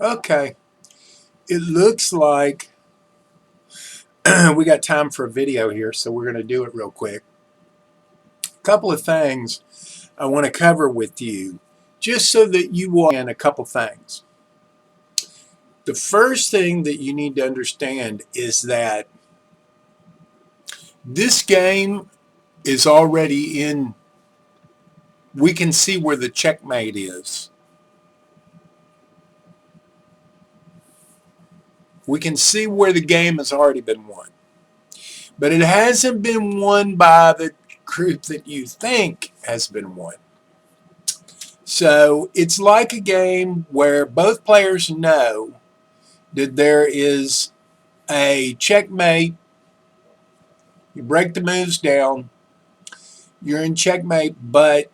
Okay, it looks like we got time for a video here, so we're going to do it real quick. A couple of things I want to cover with you, just so that you will understand a couple things. The first thing that you need to understand is that this game is already in, we can see where the checkmate is. We can see where the game has already been won. But it hasn't been won by the group that you think has been won. So it's like a game where both players know that there is a checkmate. You break the moves down, you're in checkmate, but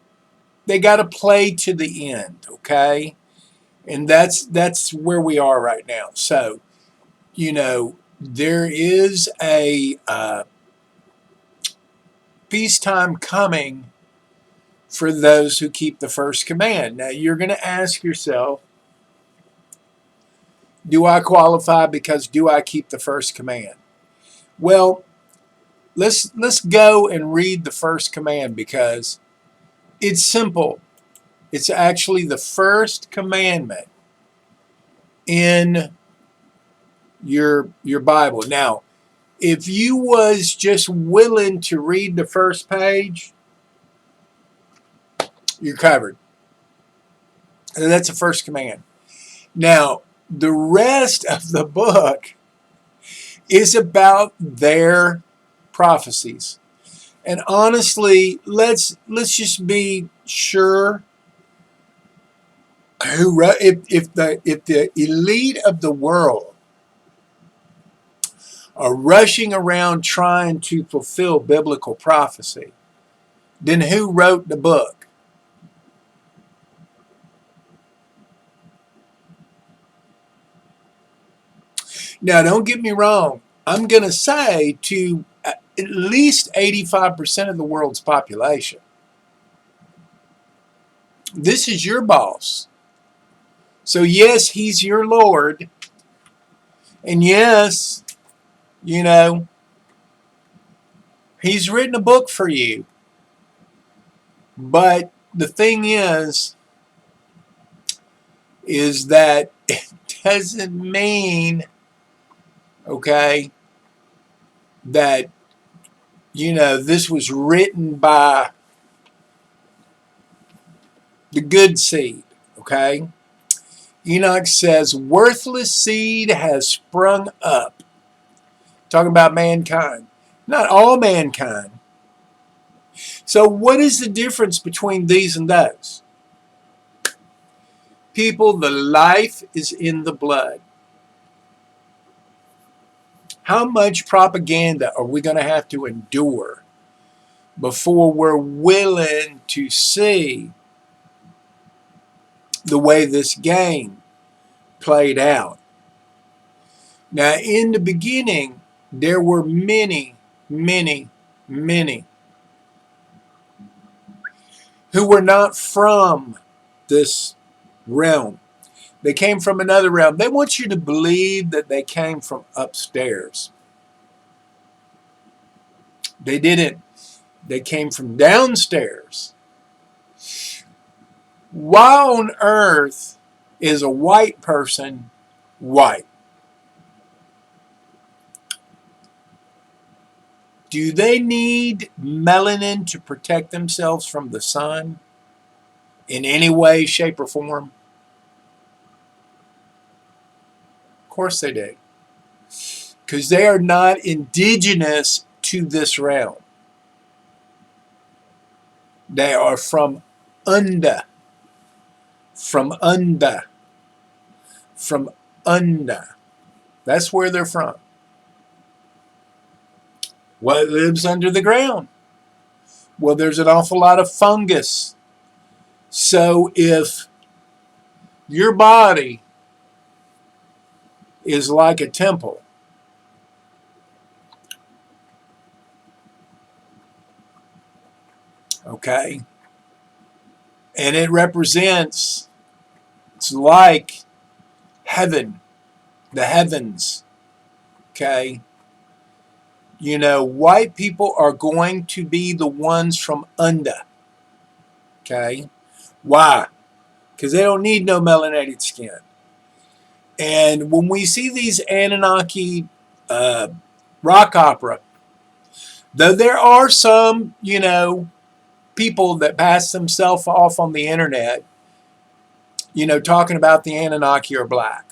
they got to play to the end, okay? And that's where we are right now. So, there is a peacetime coming for those who keep the first command. Now, you're going to ask yourself, do I qualify because do I keep the first command? Well, let's go and read the first command because it's simple. It's actually the first commandment in your Bible. Now, if you was just willing to read the first page, you're covered. And that's the first command. Now, the rest of the book is about their prophecies. And honestly, let's just be sure who if the elite of the world are rushing around trying to fulfill biblical prophecy, then who wrote the book? Now, don't get me wrong. I'm going to say to at least 85% of the world's population, this is your boss. So yes, he's your Lord. And yes, you know, he's written a book for you. But the thing is that it doesn't mean, okay, that, this was written by the good seed, okay? Enoch says, worthless seed has sprung up. Talking about mankind. Not all mankind. So what is the difference between these and those? People, the life is in the blood. How much propaganda are we going to have to endure before we're willing to see the way this game played out? Now, in the beginning, there were many, many, many who were not from this realm. They came from another realm. They want you to believe that they came from upstairs. They didn't. They came from downstairs. Why on earth is a white person white? Do they need melanin to protect themselves from the sun in any way, shape, or form? Of course they do. Because they are not indigenous to this realm. They are from under. From under. From under. That's where they're from. What lives under the ground? Well, there's an awful lot of fungus. So if your body is like a temple, okay, and it represents, it's like heaven, the heavens, okay? You know, white people are going to be the ones from under, okay? Why? Because they don't need no melanated skin. And when we see these Anunnaki rock opera, though there are some, you know, people that pass themselves off on the internet, you know, talking about the Anunnaki are black.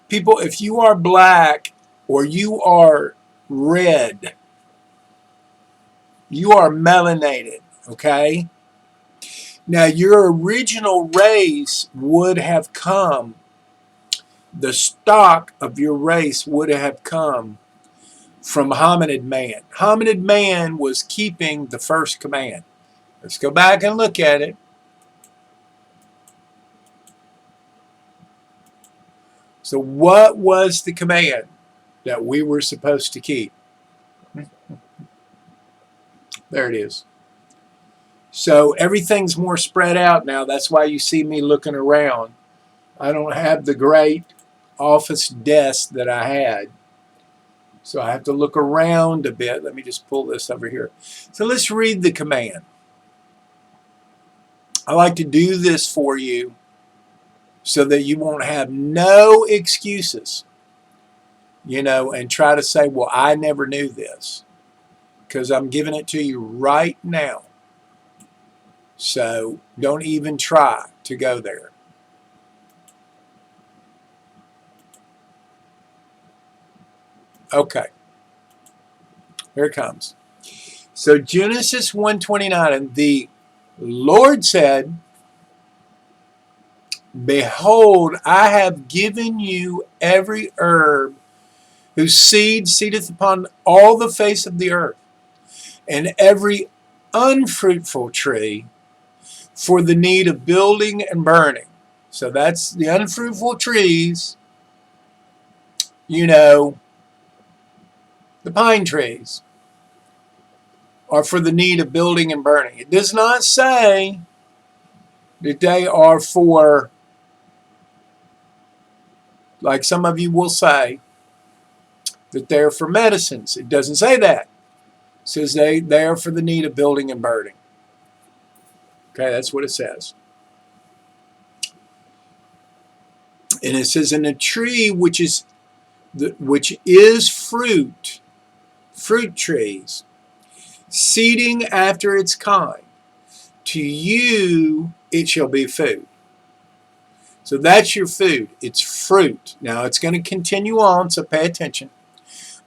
People, if you are black or you are red, you are melanated, okay? Now, your original race would have come, the stock of your race would have come from hominid man. Hominid man was keeping the first command. Let's go back and look at it. So what was the command that we were supposed to keep? There it is. So everything's more spread out now. That's why you see me looking around. I don't have the great office desk that I had. So I have to look around a bit. Let me just pull this over here. So let's read the command. I like to do this for you so that you won't have no excuses, you know, and try to say, well, I never knew this, because I'm giving it to you right now. So don't even try to go there. Okay, here it comes. So Genesis 1:29, and the Lord said, behold, I have given you every herb whose seed seedeth upon all the face of the earth, and every unfruitful tree for the need of building and burning. So that's the unfruitful trees, you know, the pine trees are for the need of building and burning. It does not say that they are for, like some of you will say, that they're for medicines. It doesn't say that. It says they are for the need of building and burning. Okay, that's what it says. And it says, in a tree which is fruit trees, seeding after its kind, to you it shall be food. So that's your food. It's fruit. Now it's going to continue on, so pay attention.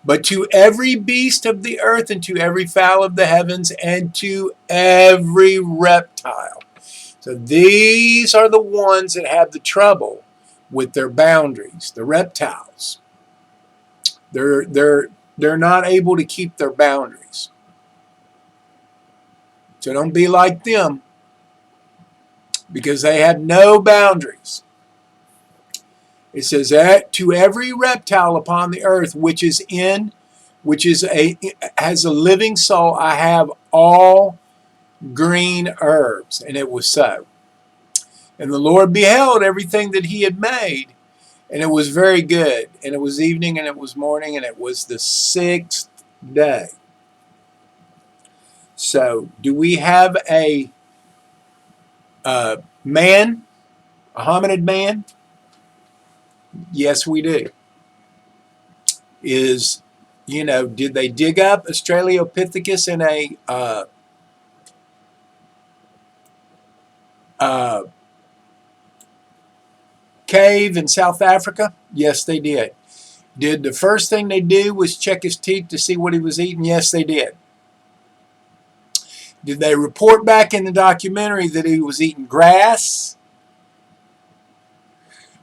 But to every beast of the earth, and to every fowl of the heavens, and to every reptile. So these are the ones that have the trouble with their boundaries, the reptiles. They're not able to keep their boundaries. So don't be like them, because they have no boundaries. It says that to every reptile upon the earth has a living soul, I have all green herbs. And it was so. And the Lord beheld everything that he had made, and it was very good. And it was evening, and it was morning, and it was the sixth day. So, do we have a man, a hominid man? Yes, we do. Did they dig up Australopithecus in a cave in South Africa? Yes, they did. Did the first thing they do was check his teeth to see what he was eating? Yes, they did. Did they report back in the documentary that he was eating grass,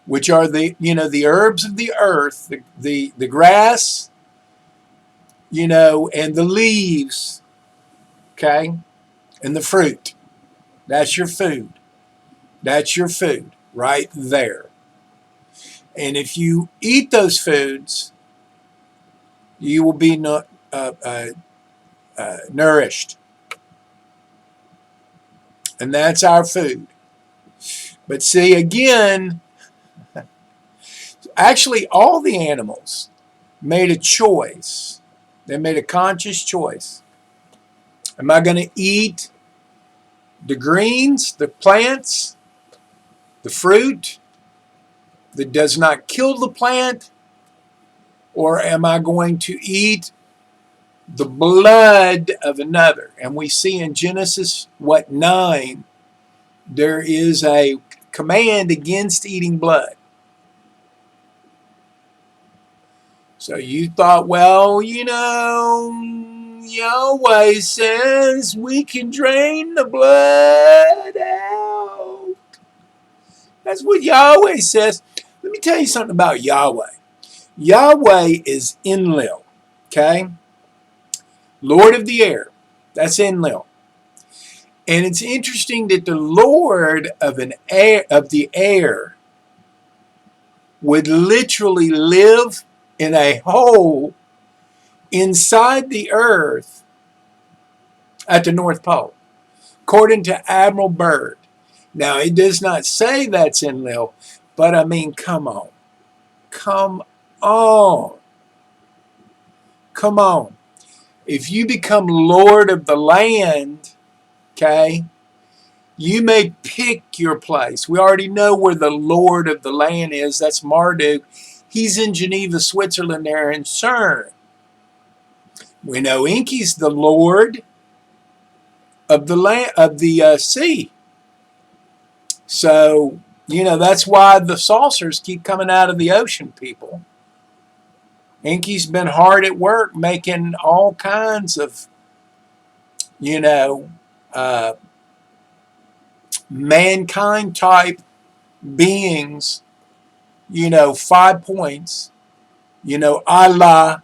which are the herbs of the earth, the grass, and the leaves, okay, and the fruit? That's your food. That's your food right there. And if you eat those foods, you will be nourished. And that's our food. But see, again, actually all the animals made a choice. They made a conscious choice. Am I going to eat the greens, the plants, the fruit that does not kill the plant? Or am I going to eat the blood of another? And we see in Genesis, 9, there is a command against eating blood. So you thought, well, Yahweh says we can drain the blood out. That's what Yahweh says. Let me tell you something about Yahweh. Yahweh is Enlil, okay? Lord of the air. That's Enlil. And it's interesting that the Lord of the air would literally live in a hole inside the earth at the North Pole, according to Admiral Byrd. Now, it does not say that's Enlil, but I mean, come on. Come on. Come on. If you become Lord of the land, okay, you may pick your place. We already know where the Lord of the land is. That's Marduk. He's in Geneva, Switzerland there in CERN. We know Enki's the Lord of the land, of the sea. So, that's why the saucers keep coming out of the ocean, people. Enki's been hard at work making all kinds of, uh, mankind type beings, 5 points, Allah,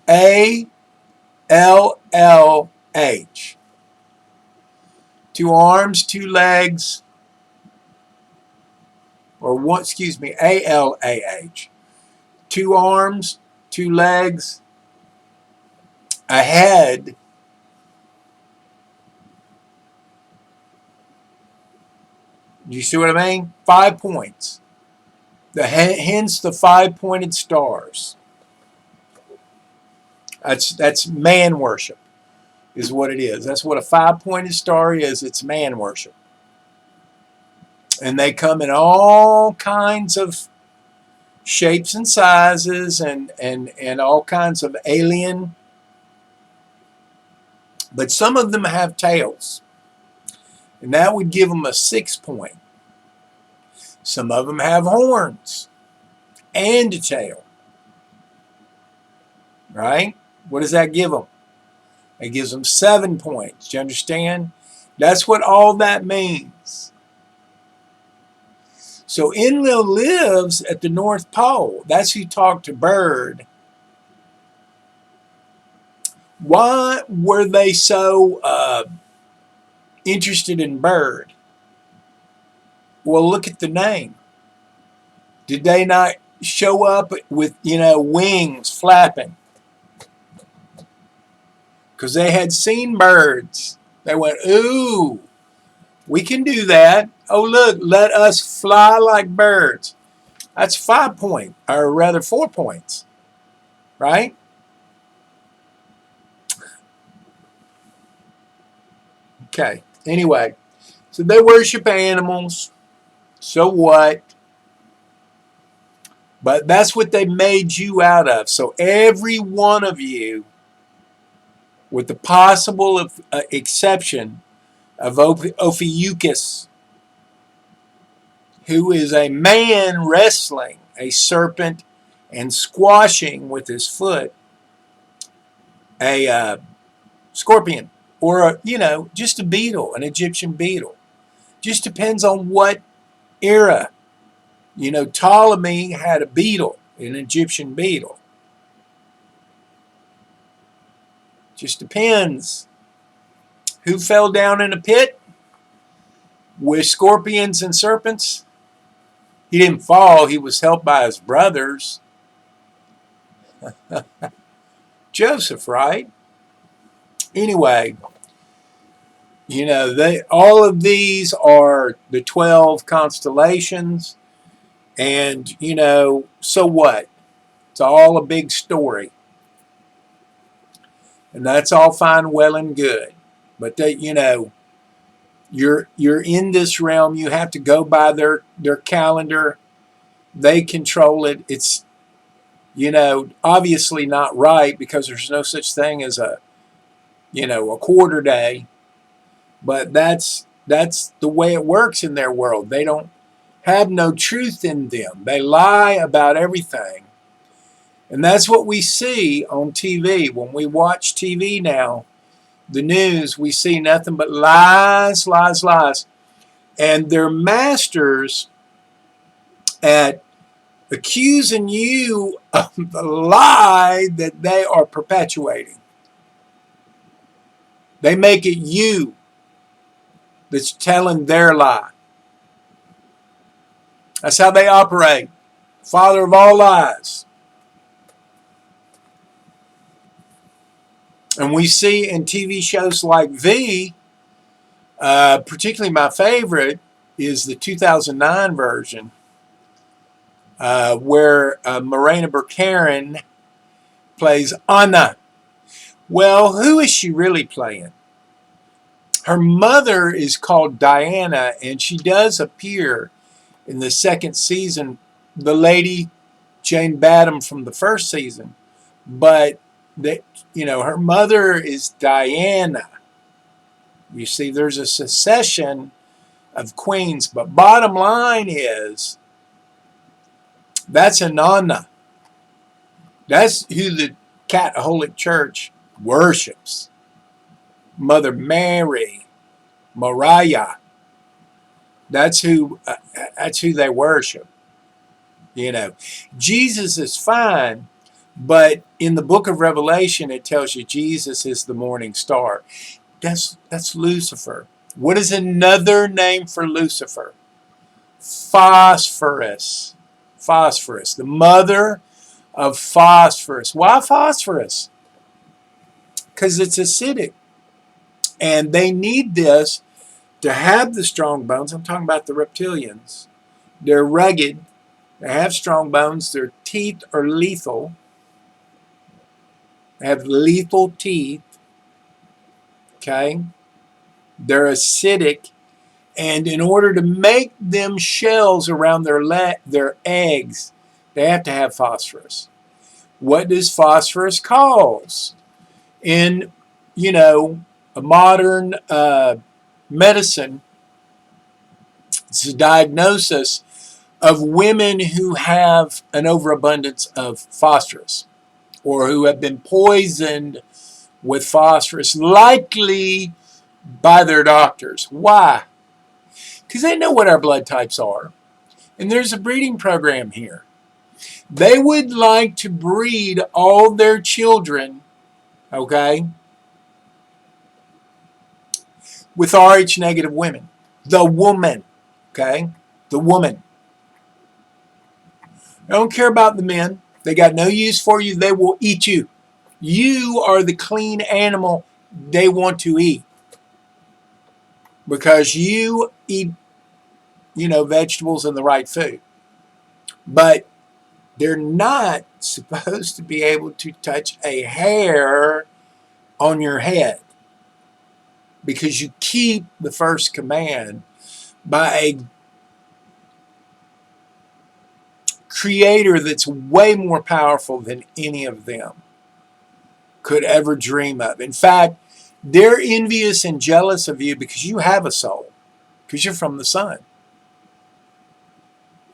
ALLH. 2 arms, 2 legs, or one, ALAH. 2 arms, 2 legs, a head. You see what I mean? 5 points. Hence the 5-pointed stars. That's man worship, is what it is. That's what a 5-pointed star is. It's man worship. And they come in all kinds of shapes and sizes and all kinds of alien. But some of them have tails. And that would give them a 6 point. Some of them have horns and a tail. Right? What does that give them? It gives them 7 points. Do you understand? That's what all that means. So Enlil lives at the North Pole. That's who talked to Byrd. Why were they so interested in Byrd? Well, look at the name. Did they not show up with, wings flapping? Because they had seen birds. They went, ooh, we can do that. Oh, look, let us fly like birds. That's 5 points, or rather 4 points, right? Okay, anyway, so they worship animals. So what? But that's what they made you out of. So every one of you, with the possible exception of Ophiuchus, who is a man wrestling a serpent and squashing with his foot a scorpion, or just a beetle, an Egyptian beetle. Just depends on what era. Ptolemy had a beetle, an Egyptian beetle. Just depends. Who fell down in a pit with scorpions and serpents? He didn't fall. He was helped by his brothers. Joseph, right? Anyway, all of these are the 12 constellations, and so what? It's all a big story, and that's all fine, well, and good. But you're in this realm. You have to go by their calendar. They control it. It's obviously not right, because there's no such thing as a quarter day. But that's the way it works in their world. They don't have no truth in them. They lie about everything. And that's what we see on TV. When we watch TV now, the news, we see nothing but lies, lies, lies. And they're masters at accusing you of the lie that they are perpetuating. They make it you that's telling their lie. That's how they operate. Father of all lies. And we see in TV shows like V, particularly my favorite is the 2009 version, where Morena Baccarin plays Anna. Well, who is she really playing? Her mother is called Diana, and she does appear in the second season, the lady Jane Badham from the first season. But her mother is Diana. You see, there's a succession of queens, but bottom line is that's Ananda. That's who the Catholic Church worships. Mother Mary, Mariah. That's who they worship. Jesus is fine, but in the book of Revelation it tells you Jesus is the morning star. That's Lucifer. What is another name for Lucifer? Phosphorus. Phosphorus, the mother of phosphorus. Why phosphorus? Because it's acidic. And they need this to have the strong bones. I'm talking about the reptilians. They're rugged. They have strong bones. Their teeth are lethal. They have lethal teeth. Okay? They're acidic. And in order to make them shells around their eggs, they have to have phosphorus. What does phosphorus cause? In, a modern medicine, it's a diagnosis of women who have an overabundance of phosphorus or who have been poisoned with phosphorus, likely by their doctors. Why? Because they know what our blood types are. And there's a breeding program here. They would like to breed all their children, okay, with Rh negative women. The woman, okay? The woman. They don't care about the men. They got no use for you. They will eat you. You are the clean animal they want to eat. Because you eat, vegetables and the right food. But they're not supposed to be able to touch a hair on your head. Because you keep the first command by a creator that's way more powerful than any of them could ever dream of. In fact, they're envious and jealous of you because you have a soul, because you're from the sun.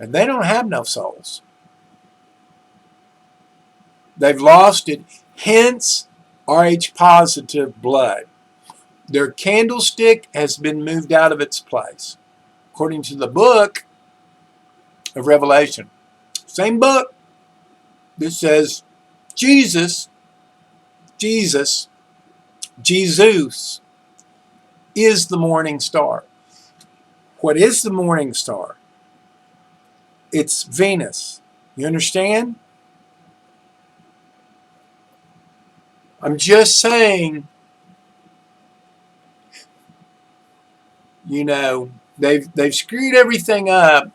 And they don't have no souls. They've lost it, hence Rh positive blood. Their candlestick has been moved out of its place. According to the book of Revelation. Same book that says Jesus is the morning star. What is the morning star? It's Venus. You understand? I'm just saying You know, they've screwed everything up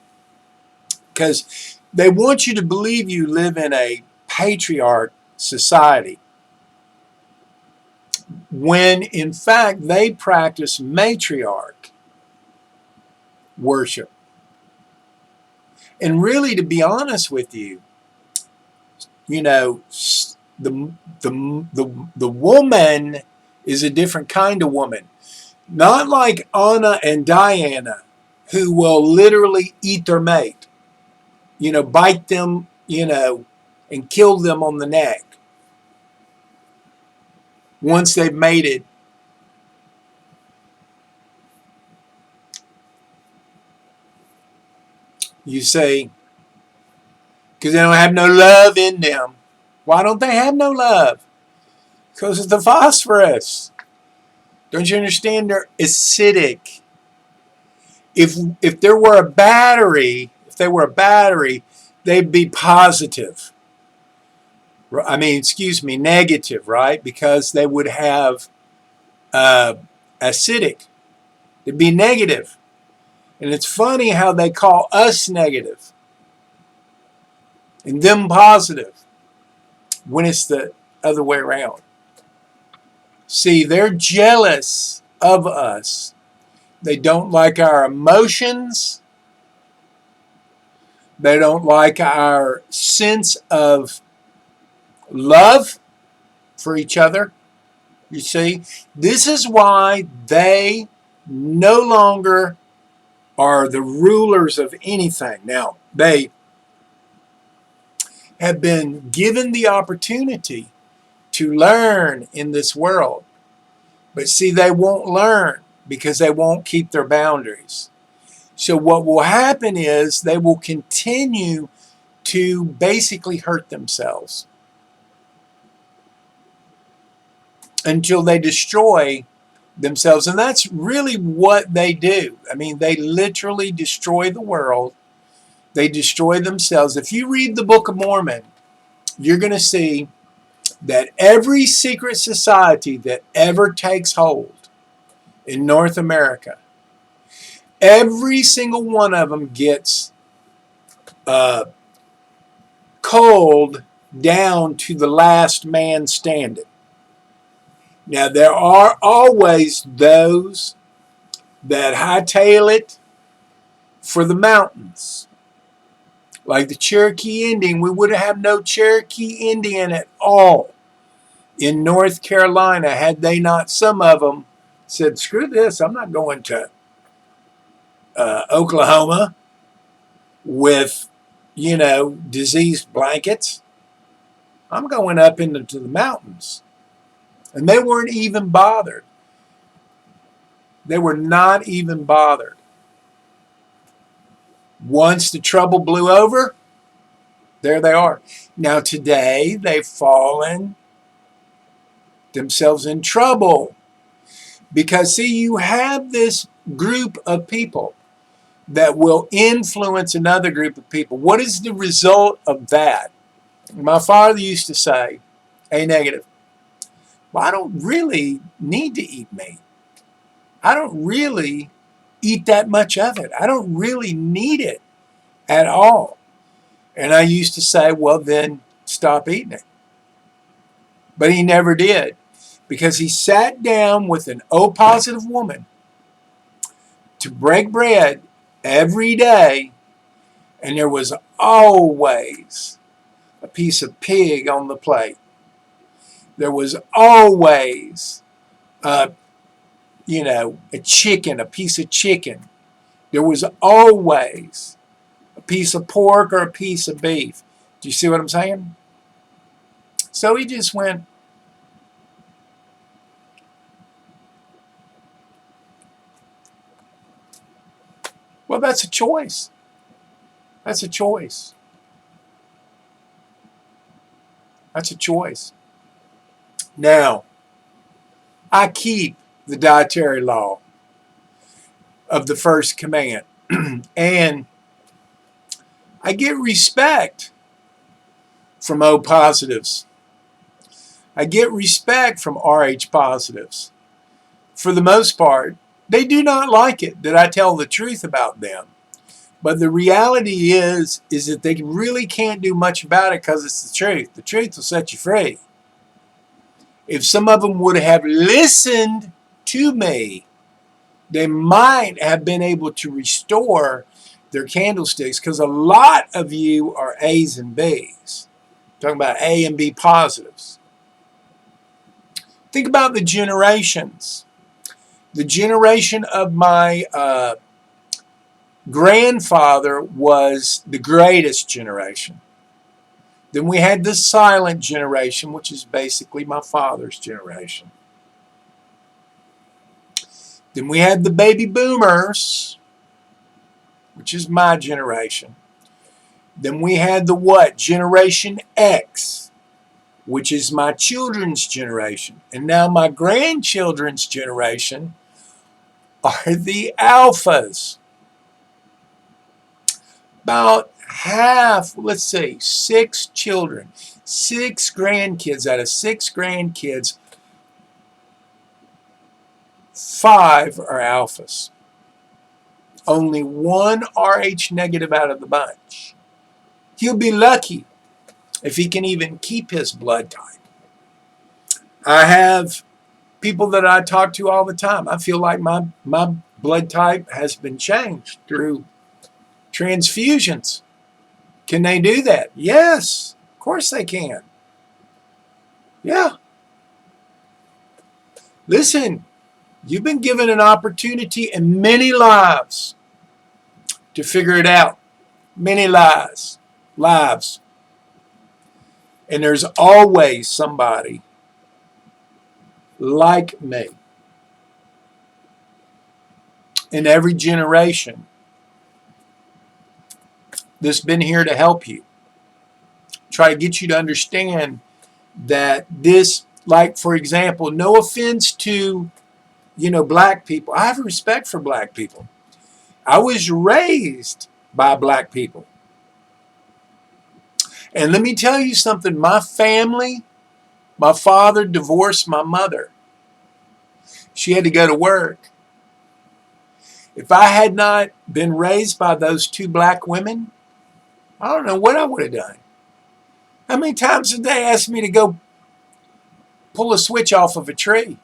because they want you to believe you live in a patriarch society, when in fact they practice matriarch worship. And really, to be honest with you, you know, the woman is a different kind of woman. Not like Anna and Diana, who will literally eat their mate, you know, bite them, you know, and kill them on the neck once they've mated. You see, because they don't have no love in them. Why don't they have no love? Because of the phosphorus. Don't you understand? They're acidic. If there were a battery, if they were a battery, they'd be positive. I mean, excuse me, negative, right? Because they would have acidic. They'd be negative. And it's funny how they call us negative and them positive when it's the other way around. See, they're jealous of us. They don't like our emotions. They don't like our sense of love for each other. You see, this is why they no longer are the rulers of anything. Now, they have been given the opportunity to learn in this world. But see, they won't learn because they won't keep their boundaries. So what will happen is they will continue to basically hurt themselves until they destroy themselves. And that's really what they do. I mean, they literally destroy the world. They destroy themselves. If you read the Book of Mormon, you're going to see that every secret society that ever takes hold in North America, every single one of them gets culled down to the last man standing. Now, there are always those that hightail it for the mountains. Like the Cherokee Indian, we would have no Cherokee Indian at all in North Carolina had they not, some of them, said, screw this, I'm not going to Oklahoma with, you know, diseased blankets. I'm going up into the mountains. And they weren't even bothered. They were not even bothered. Once the trouble blew over, there they are. Now today, they've fallen themselves in trouble. Because, see, you have this group of people that will influence another group of people. What is the result of that? My father used to say, A negative, well, I don't really need to eat meat. I don't really eat that much of it. I don't really need it at all. And I used to say, well, then stop eating it. But he never did, because he sat down with an O positive woman to break bread every day, and there was always a piece of pig on the plate. There was always, a chicken, a piece of chicken. There was always a piece of pork or a piece of beef. Do you see what I'm saying? So he just went, well, that's a choice. That's a choice. That's a choice. Now, I keep the dietary law of the first command, and I get respect from O positives. I get respect from RH positives. For the most part, They do not like it that I tell the truth about them. But the reality is that they really can't do much about it because it's the truth. The truth will set you free. If some of them would have listened to me, they might have been able to restore their candlesticks, because a lot of you are A's and B's. I'm talking about A and B positives. Think about the generations. The generation of my grandfather was the greatest generation. Then we had the silent generation, which is basically my father's generation. Then we had the baby boomers, which is my generation. Then we had the what? Generation X, which is my children's generation. And now my grandchildren's generation are the alphas. About half, let's see, 6 children, 6 grandkids. Out of 6 grandkids, 5 are alphas. Only 1 RH negative out of the bunch. He'll be lucky if he can even keep his blood type. I have people that I talk to all the time. I feel like my blood type has been changed through transfusions. Can they do that? Yes, of course they can. Yeah. Listen, you've been given an opportunity in many lives to figure it out. Many lives. And there's always somebody like me in every generation that's been here to help you. Try to get you to understand that this, like, for example, no offense to, black people. I have respect for black people. I was raised by black people. And let me tell you something. My family, my father divorced my mother. She had to go to work. If I had not been raised by those 2 black women, I don't know what I would have done. How many times did they ask me to go pull a switch off of a tree?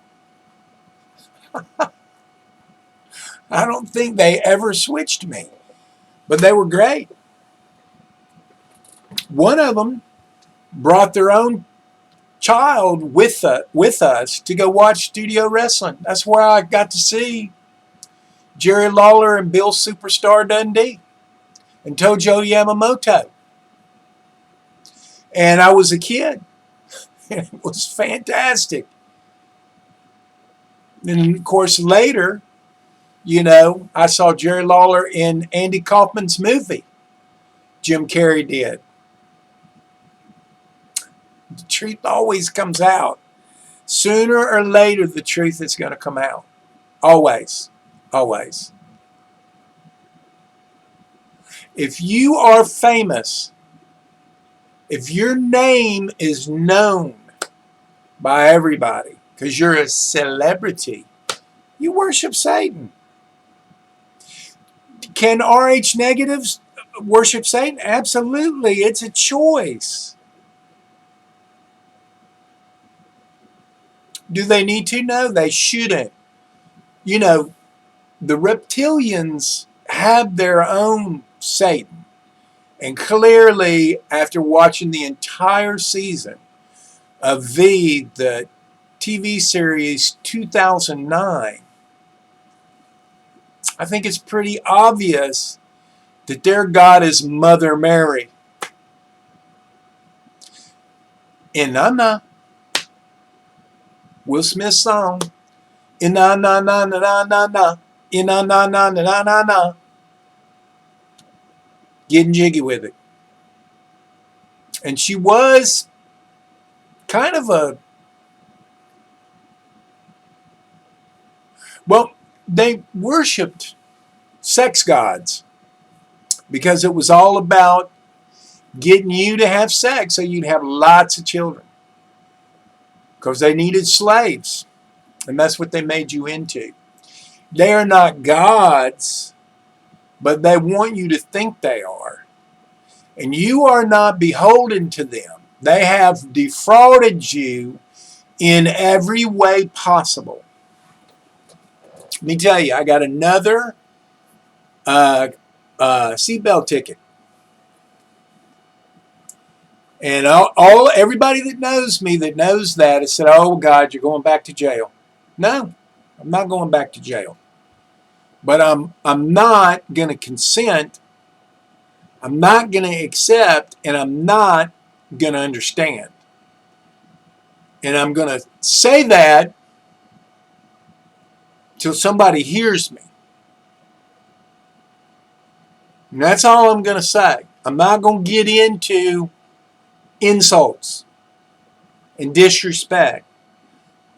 I don't think they ever switched me, but they were great. One of them brought their own child with us to go watch studio wrestling. That's where I got to see Jerry Lawler and Bill Superstar Dundee and Tojo Yamamoto. And I was a kid. It was fantastic. And of course later, I saw Jerry Lawler in Andy Kaufman's movie. Jim Carrey did. The truth always comes out. Sooner or later, the truth is going to come out. Always. Always. If you are famous, if your name is known by everybody, because you're a celebrity, you worship Satan. Can RH negatives worship Satan? Absolutely. It's a choice. Do they need to? No, they shouldn't. The reptilians have their own Satan. And clearly, after watching the entire season of the TV series 2009, I think it's pretty obvious that their God is Mother Mary. Inanna. Will Smith's song. Inanna na na na na na. Inanna na na na na na. Getting jiggy with it. And she was kind of they worshipped sex gods because it was all about getting you to have sex so you'd have lots of children, because they needed slaves, and that's what they made you into. They are not gods, but they want you to think they are. And you are not beholden to them. They have defrauded you in every way possible. Let me tell you, I got another seatbelt ticket. And everybody that knows me that knows that has said, oh, God, you're going back to jail. No, I'm not going back to jail. But I'm not going to consent. I'm not going to accept, and I'm not going to understand. And I'm going to say that till somebody hears me. And that's all I'm going to say. I'm not going to get into insults and disrespect.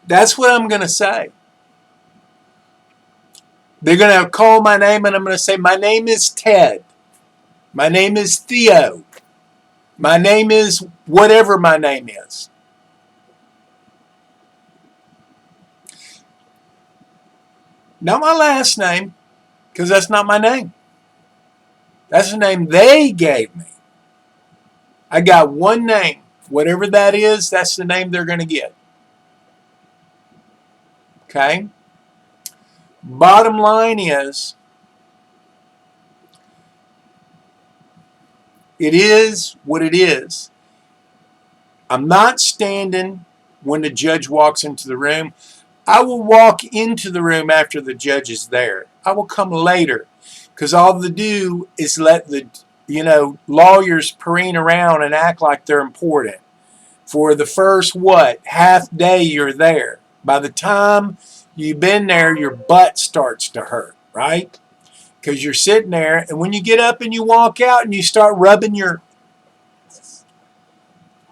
That's what I'm going to say. They're going to call my name, and I'm going to say, my name is Ted. My name is Theo. My name is whatever my name is. Not my last name, because that's not my name. That's the name they gave me. I got one name. Whatever that is, that's the name they're going to get. Okay? Bottom line is, it is what it is. I'm not standing when the judge walks into the room. I will walk into the room after the judge is there. I will come later, because all they do is let the lawyers preen around and act like they're important. For the first, half day you're there. By the time you've been there, your butt starts to hurt, right? Because you're sitting there, and when you get up and you walk out and you start rubbing your,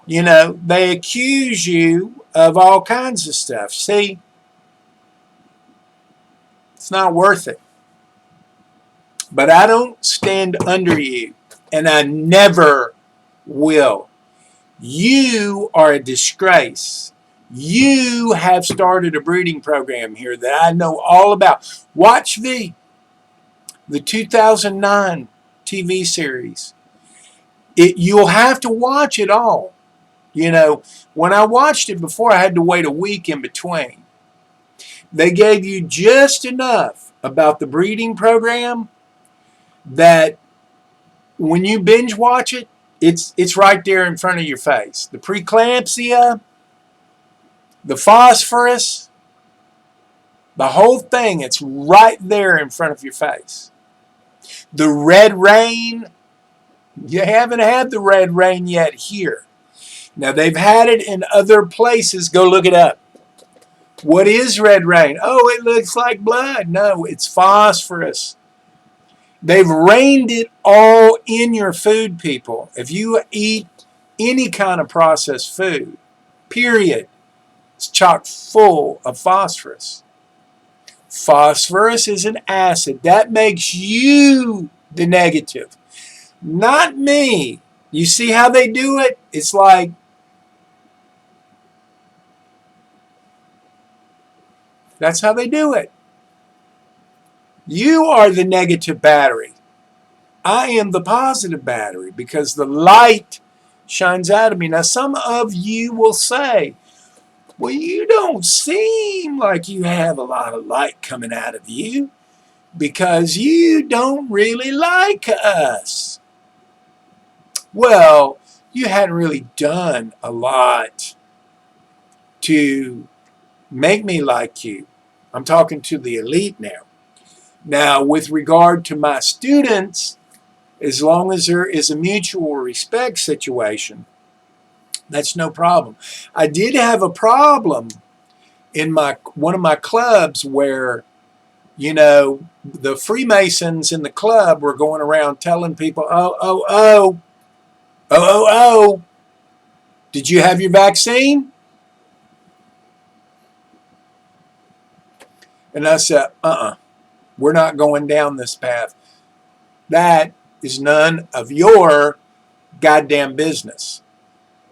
they accuse you of all kinds of stuff. See, it's not worth it. But I don't stand under you, and I never will. You are a disgrace. You have started a breeding program here that I know all about. Watch the 2009 TV series. You'll have to watch it all. When I watched it before, I had to wait a week in between. They gave you just enough about the breeding program that when you binge watch it, it's right there in front of your face. The preeclampsia, the phosphorus, the whole thing, it's right there in front of your face. The red rain, you haven't had the red rain yet here. Now, they've had it in other places. Go look it up. What is red rain? Oh, it looks like blood. No, it's phosphorus. They've rained it all in your food, people. If you eat any kind of processed food, period, it's chock full of phosphorus. Phosphorus is an acid. That makes you the negative, not me. You see how they do it? It's like, that's how they do it. You are the negative battery. I am the positive battery because the light shines out of me. Now, some of you will say, well, you don't seem like you have a lot of light coming out of you because you don't really like us. Well, you hadn't really done a lot to make me like you. I'm talking to the elite now. Now, with regard to my students, as long as there is a mutual respect situation, that's no problem. I did have a problem in one of my clubs where, the Freemasons in the club were going around telling people, oh, did you have your vaccine? And I said, we're not going down this path. That is none of your goddamn business.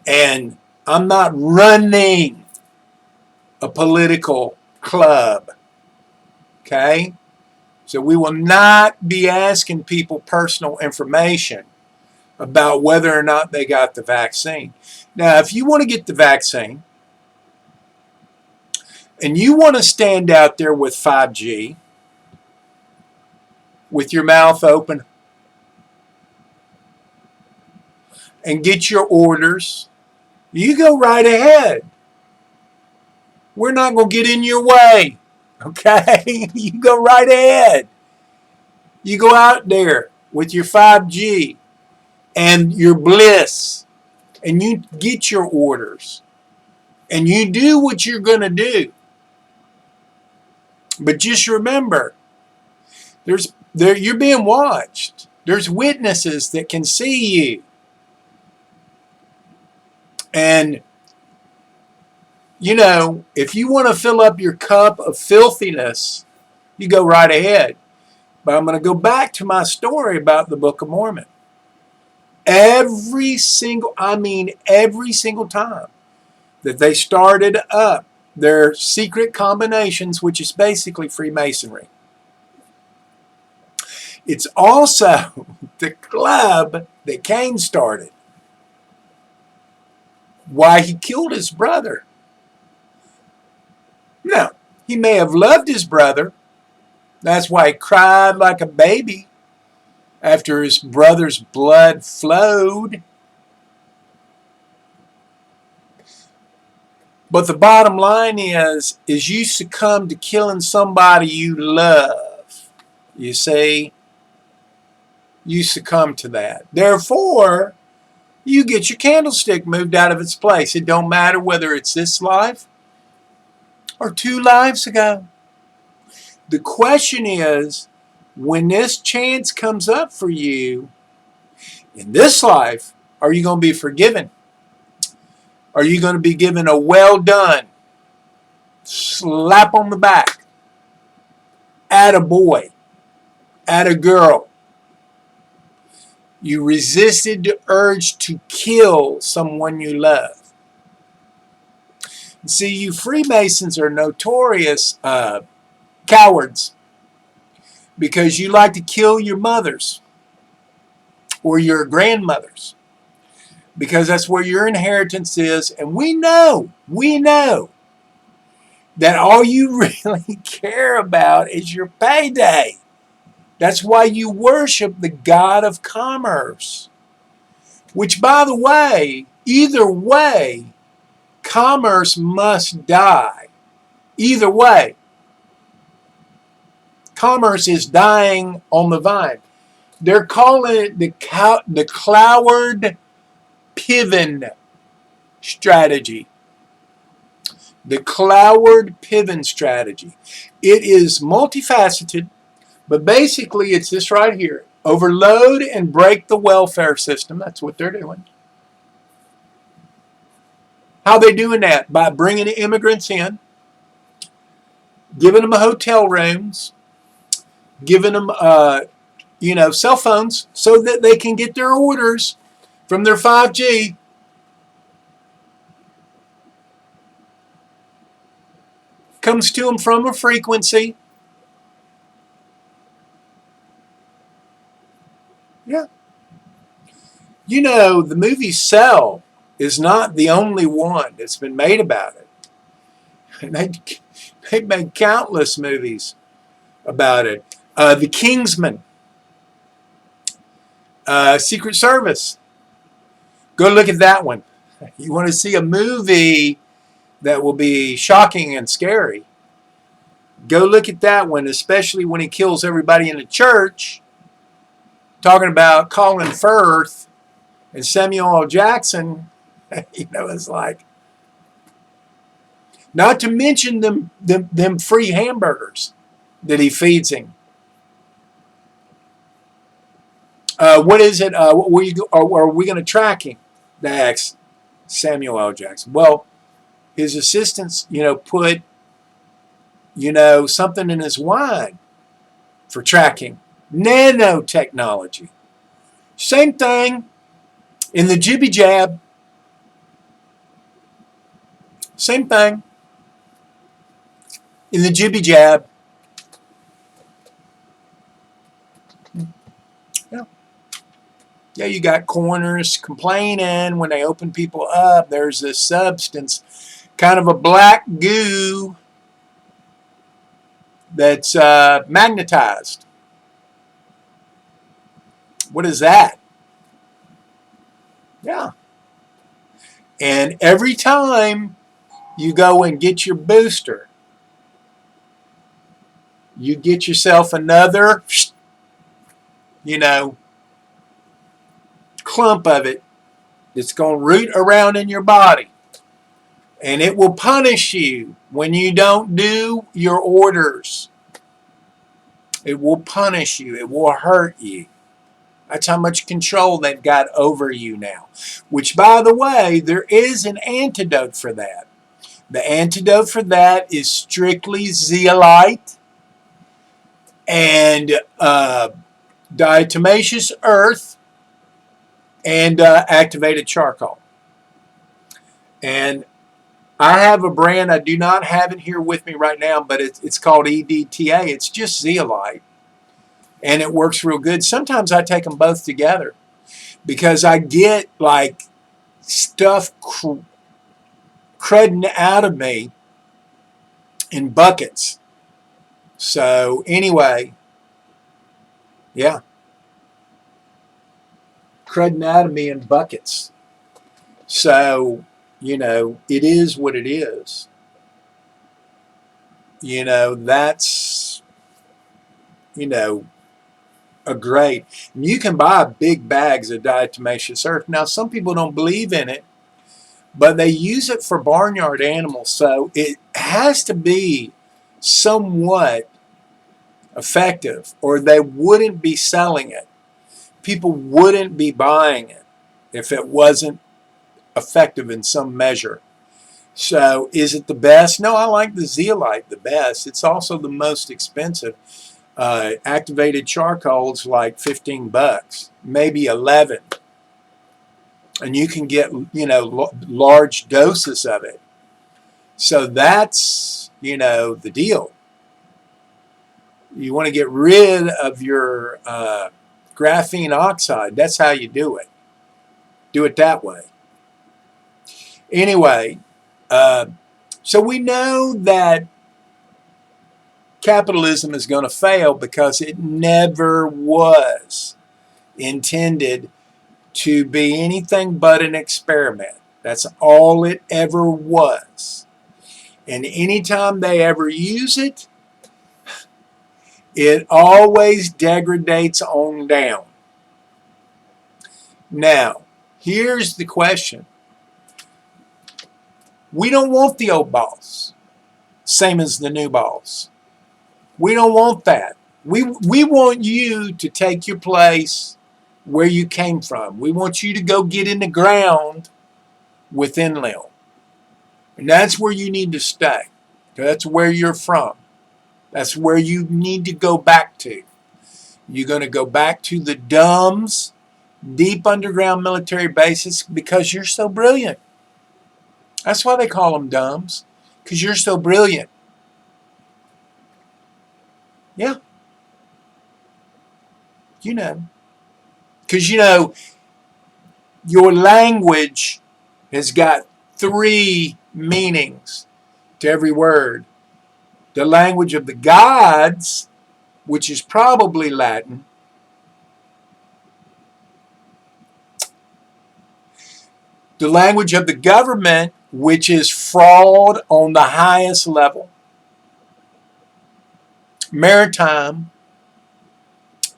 And I'm not running a political club. Okay? So we will not be asking people personal information about whether or not they got the vaccine. Now, if you want to get the vaccine and you want to stand out there with 5G, with your mouth open, and get your orders, you go right ahead. We're not going to get in your way, okay? You go right ahead. You go out there with your 5G and your bliss, and you get your orders, and you do what you're going to do. But just remember, you're being watched. There's witnesses that can see you. And, you know, if you want to fill up your cup of filthiness, you go right ahead. But I'm going to go back to my story about the Book of Mormon. Every single time that they started up their secret combinations, which is basically Freemasonry, it's also the club that Cain started. Why he killed his brother. No, he may have loved his brother. That's why he cried like a baby after his brother's blood flowed. But the bottom line is you succumb to killing somebody you love. You see? You succumb to that. Therefore, you get your candlestick moved out of its place. It don't matter whether it's this life or 2 lives ago. The question is, when this chance comes up for you in this life, are you going to be forgiven? Are you going to be given a well done, slap on the back, attaboy, attagirl? You resisted the urge to kill someone you love. See, you Freemasons are notorious cowards because you like to kill your mothers or your grandmothers because that's where your inheritance is. And we know that all you really care about is your payday. That's why you worship the God of commerce. Which, by the way, either way, commerce must die. Either way, commerce is dying on the vine. They're calling it the Cloward Piven strategy. The Cloward Piven strategy. It is multifaceted, but basically it's this right here. Overload and break the welfare system. That's what they're doing. How are they doing that? By bringing the immigrants in, giving them hotel rooms, giving them cell phones so that they can get their orders from their 5G. Comes to them from a frequency. Yeah. You know, the movie Cell is not the only one that's been made about it. And they've made countless movies about it. The Kingsman, Secret Service. Go look at that one. You want to see a movie that will be shocking and scary. Go look at that one, especially when he kills everybody in the church. Talking about Colin Firth and Samuel L. Jackson. It's like, not to mention them free hamburgers that he feeds him. What is it? Are we going to track him? They asked Samuel L. Jackson. Well, his assistants, put, something in his wine for tracking. Nanotechnology. Same thing in the jibby jab. Same thing in the jibby jab. Yeah. Yeah, you got coroners complaining when they open people up. There's this substance, kind of a black goo that's magnetized. What is that? Yeah. And every time you go and get your booster, you get yourself another, you know, clump of it that's going to root around in your body. And it will punish you when you don't do your orders. It will punish you. It will hurt you. That's how much control they've got over you now. Which, by the way, there is an antidote for that. The antidote for that is strictly zeolite and diatomaceous earth and activated charcoal. And I have a brand, I do not have it here with me right now, but it's called EDTA. It's just zeolite. And it works real good. Sometimes I take them both together because I get like stuff crudding out of me in buckets. So anyway, yeah, crudding out of me in buckets. So, you know, it is what it is. You know, that's, you know, a great. You can buy big bags of diatomaceous earth. Now, some people don't believe in it, but they use it for barnyard animals. So it has to be somewhat effective, or they wouldn't be selling it. People wouldn't be buying it if it wasn't effective in some measure. So is it the best? No, I like the zeolite the best. It's also the most expensive. Activated charcoal's like $15, maybe 11, and you can get, you know, large doses of it. So that's, you know, the deal. You want to get rid of your graphene oxide. That's how you do it. Do it that way. Anyway, so we know that capitalism is going to fail because it never was intended to be anything but an experiment. That's all it ever was. And anytime they ever use it, it always degradates on down. Now, here's the question. We don't want the old boss, same as the new boss. We don't want that. We want you to take your place where you came from. We want you to go get in the ground with Enlil. And that's where you need to stay. That's where you're from. That's where you need to go back to. You're going to go back to the DUMBs, deep underground military bases, because you're so brilliant. That's why they call them DUMBs, because you're so brilliant. Yeah. You know. Because, you know, your language has got 3 meanings to every word. The language of the gods, which is probably Latin. The language of the government, which is fraud on the highest level. Maritime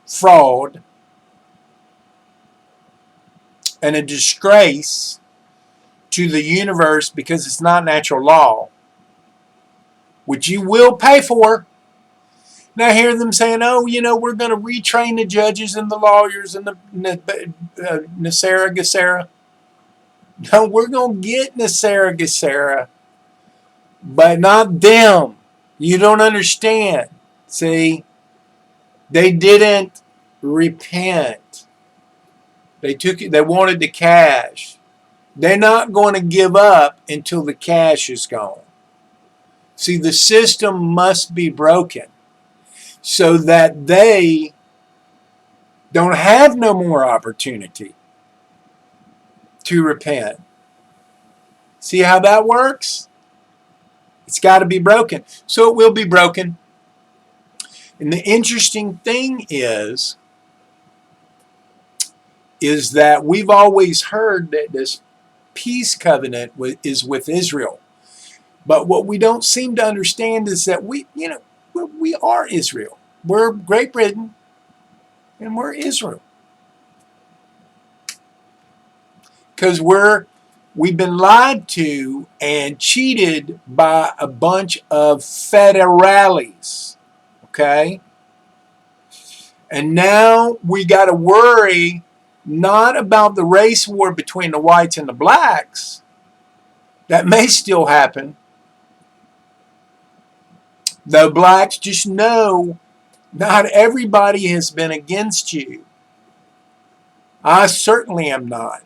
fraud. And a disgrace to the universe because it's not natural law, which you will pay for. Now I hear them saying, oh, you know, we're going to retrain the judges and the lawyers and the Nasera Gesera. No, we're going to get Nasera Gesera, but not them. You don't understand. See, they didn't repent. They wanted the cash. They're not going to give up until the cash is gone. See, the system must be broken so that they don't have no more opportunity to repent. See how that works? It's got to be broken. So it will be broken. And the interesting thing is that we've always heard that this peace covenant is with Israel. But what we don't seem to understand is that we are Israel. We're Great Britain and we're Israel. Because we've been lied to and cheated by a bunch of federales. Okay? And now we got to worry not about the race war between the whites and the blacks. That may still happen. Though blacks, just know not everybody has been against you. I certainly am not.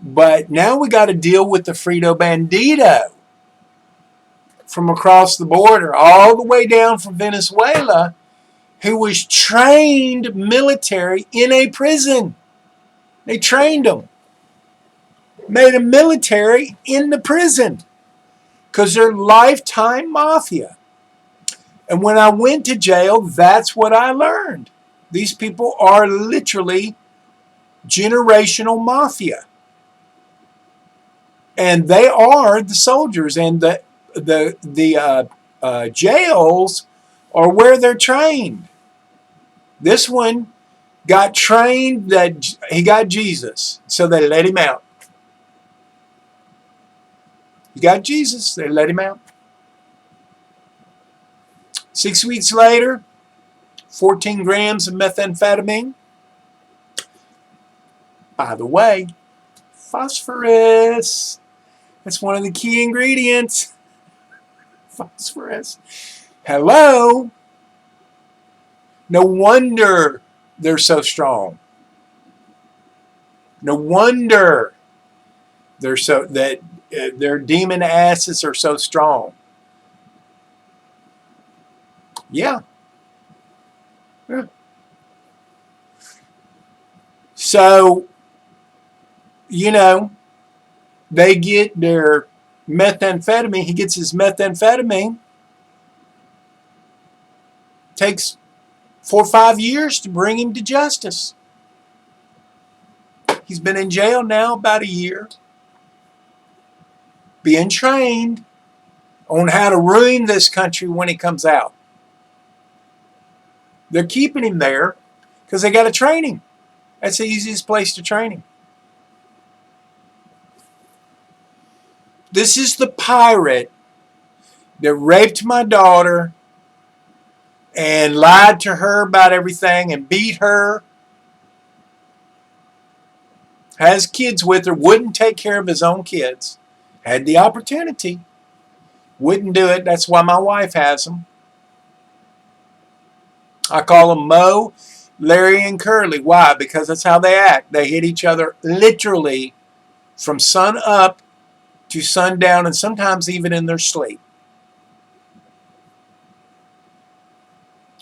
But now we got to deal with the Frito Bandito from across the border, all the way down from Venezuela, who was trained military in a prison. They trained them. Made them military in the prison. Because they're lifetime mafia. And when I went to jail, that's what I learned. These people are literally generational mafia. And they are the soldiers. And the jails are where they're trained. This one got trained that he got Jesus, so they let him out. He got Jesus, they let him out. 6 weeks later, 14 grams of methamphetamine. By the way, phosphorus. That's one of the key ingredients. Phosphorus. Hello. No wonder they're so strong. No wonder their demon asses are so strong. Yeah. So, they get their methamphetamine. He gets his methamphetamine. Takes 4 or 5 years to bring him to justice. He's been in jail now about a year, being trained on how to ruin this country when he comes out. They're keeping him there because they got to train him. That's the easiest place to train him. This is the pirate that raped my daughter and lied to her about everything and beat her. Has kids with her, wouldn't take care of his own kids. Had the opportunity. Wouldn't do it. That's why my wife has them. I call them Mo, Larry, and Curly. Why? Because that's how they act. They hit each other literally from sun up to sundown, and sometimes even in their sleep.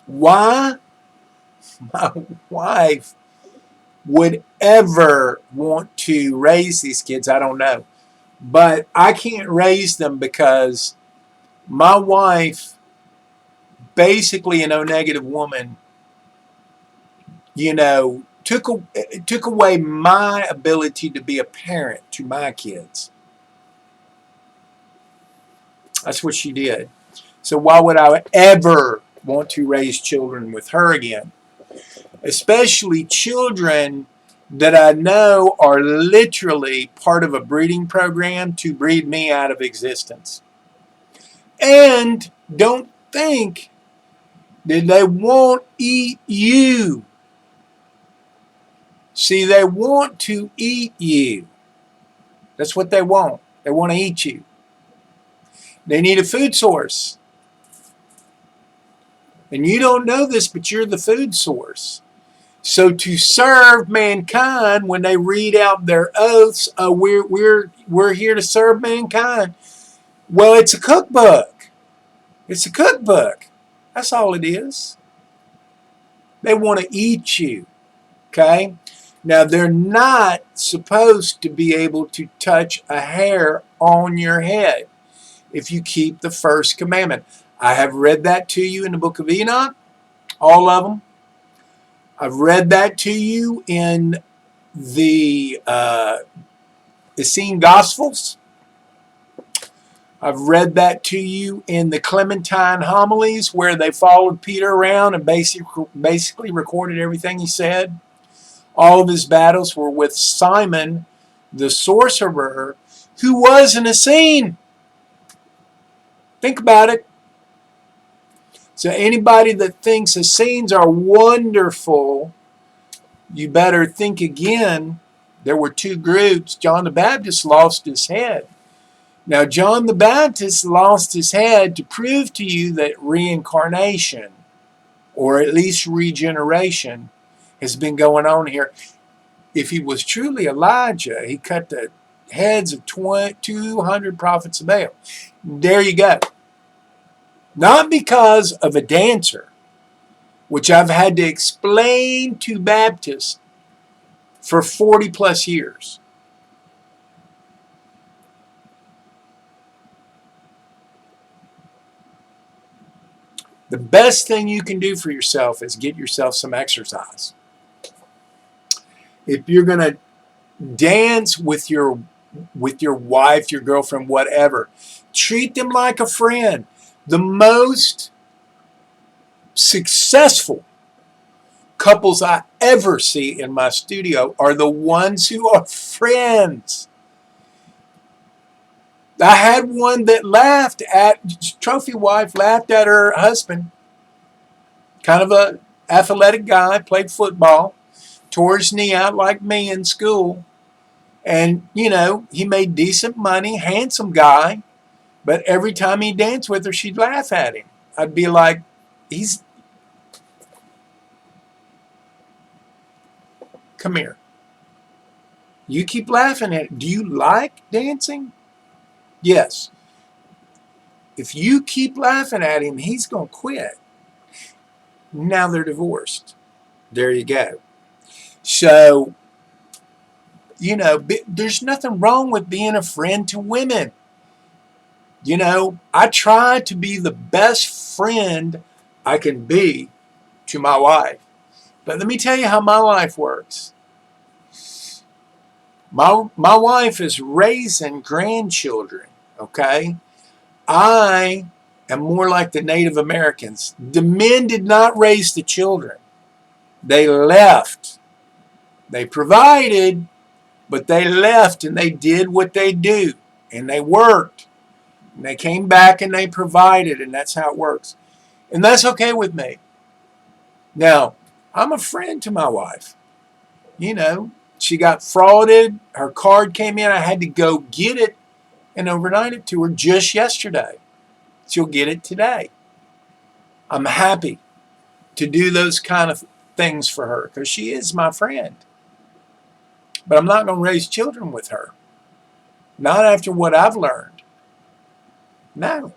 Why my wife would ever want to raise these kids, I don't know. But I can't raise them because my wife, basically an O-negative woman, took away my ability to be a parent to my kids. That's what she did. So why would I ever want to raise children with her again? Especially children that I know are literally part of a breeding program to breed me out of existence. And don't think that they won't eat you. See, they want to eat you. That's what they want. They want to eat you. They need a food source. And you don't know this, but you're the food source. So to serve mankind, when they read out their oaths, we're here to serve mankind. Well, it's a cookbook. It's a cookbook. That's all it is. They want to eat you. Okay? Now, they're not supposed to be able to touch a hair on your head if you keep the first commandment. I have read that to you in the book of Enoch, all of them. I've read that to you in the Essene Gospels. I've read that to you in the Clementine homilies where they followed Peter around and basically recorded everything he said. All of his battles were with Simon, the sorcerer, who was an Essene. Think about it. So anybody that thinks Essenes are wonderful, you better think again. There were two groups. John the Baptist lost his head. Now, John the Baptist lost his head to prove to you that reincarnation, or at least regeneration, has been going on here. If he was truly Elijah, he cut the heads of 200 prophets of Baal. There you go. Not because of a dancer, which I've had to explain to Baptists for 40 plus years. The best thing you can do for yourself is get yourself some exercise. If you're going to dance with your wife, your girlfriend, whatever, treat them like a friend. The most successful couples I ever see in my studio are the ones who are friends. I had one that laughed at, trophy wife laughed at her husband, kind of a athletic guy, played football, tore his knee out like me in school. And, you know, he made decent money, handsome guy, but every time he danced with her, she'd laugh at him. I'd be like, come here. You keep laughing at it. Do you like dancing? Yes. If you keep laughing at him, he's going to quit. Now they're divorced. There you go. So, you know, there's nothing wrong with being a friend to women. You know, I try to be the best friend I can be to my wife. But let me tell you how my life works. My wife is raising grandchildren, okay? I am more like the Native Americans. The men did not raise the children. They left. They provided, but they left and they did what they do. And they worked. And they came back and they provided, and that's how it works. And that's okay with me. Now, I'm a friend to my wife. You know, she got frauded. Her card came in. I had to go get it and overnight it to her just yesterday. She'll get it today. I'm happy to do those kind of things for her because she is my friend. But I'm not going to raise children with her. Not after what I've learned. No.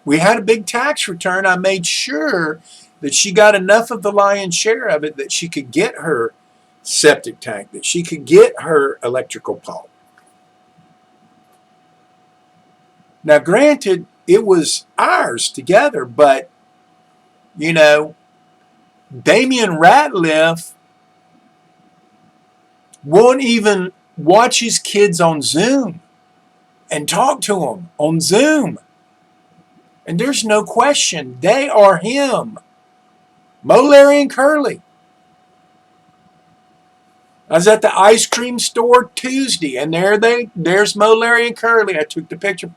We had a big tax return. I made sure that she got enough of the lion's share of it that she could get her septic tank, that she could get her electrical pole. Now, granted, it was ours together, but, you know, Damian Ratliff won't even watch his kids on Zoom and talk to them on Zoom. And there's no question, they are him. Mo, Larry, and Curly. I was at the ice cream store Tuesday, and there's Mo, Larry, and Curly. I took the picture,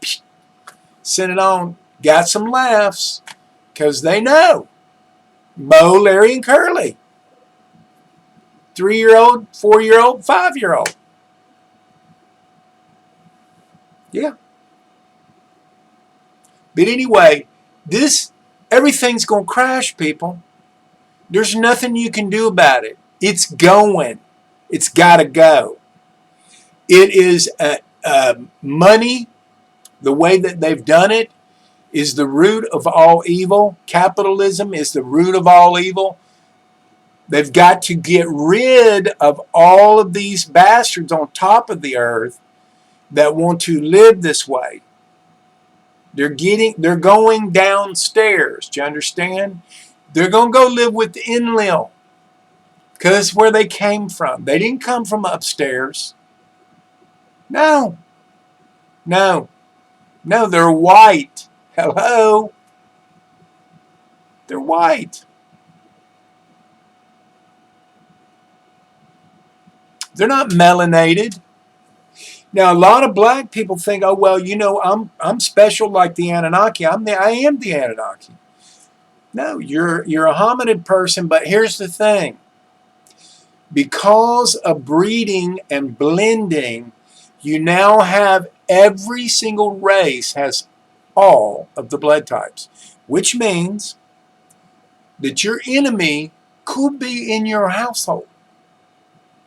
sent it on, got some laughs, because they know. Mo, Larry, and Curly. 3-year-old, 4-year-old, 5-year-old. Yeah. But anyway, everything's going to crash, people. There's nothing you can do about it. It's going. It's got to go. It is money, the way that they've done it. is the root of all evil. Capitalism is the root of all evil. They've got to get rid of all of these bastards on top of the earth that want to live this way. They're going downstairs. Do you understand? They're going to go live with the Enlil because it's where they came from. They didn't come from upstairs. No. No. No, they're white. Hello. They're white. They're not melanated. Now, a lot of black people think, oh, well, you know, I'm special like the Anunnaki. I am the Anunnaki. No, you're a hominid person, but here's the thing. Because of breeding and blending, you now have every single race has all of the blood types, which means that your enemy could be in your household.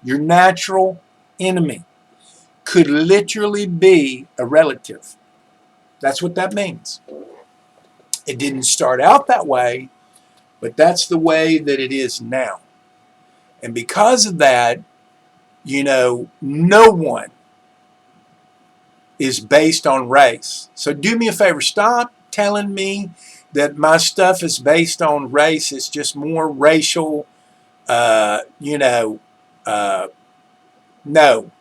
Your natural enemy could literally be a relative. That's what that means. It didn't start out that way, but that's the way that it is now. And because of that, you know, no one is based on race. So do me a favor, stop telling me that my stuff is based on race. It's just more racial, you know, no.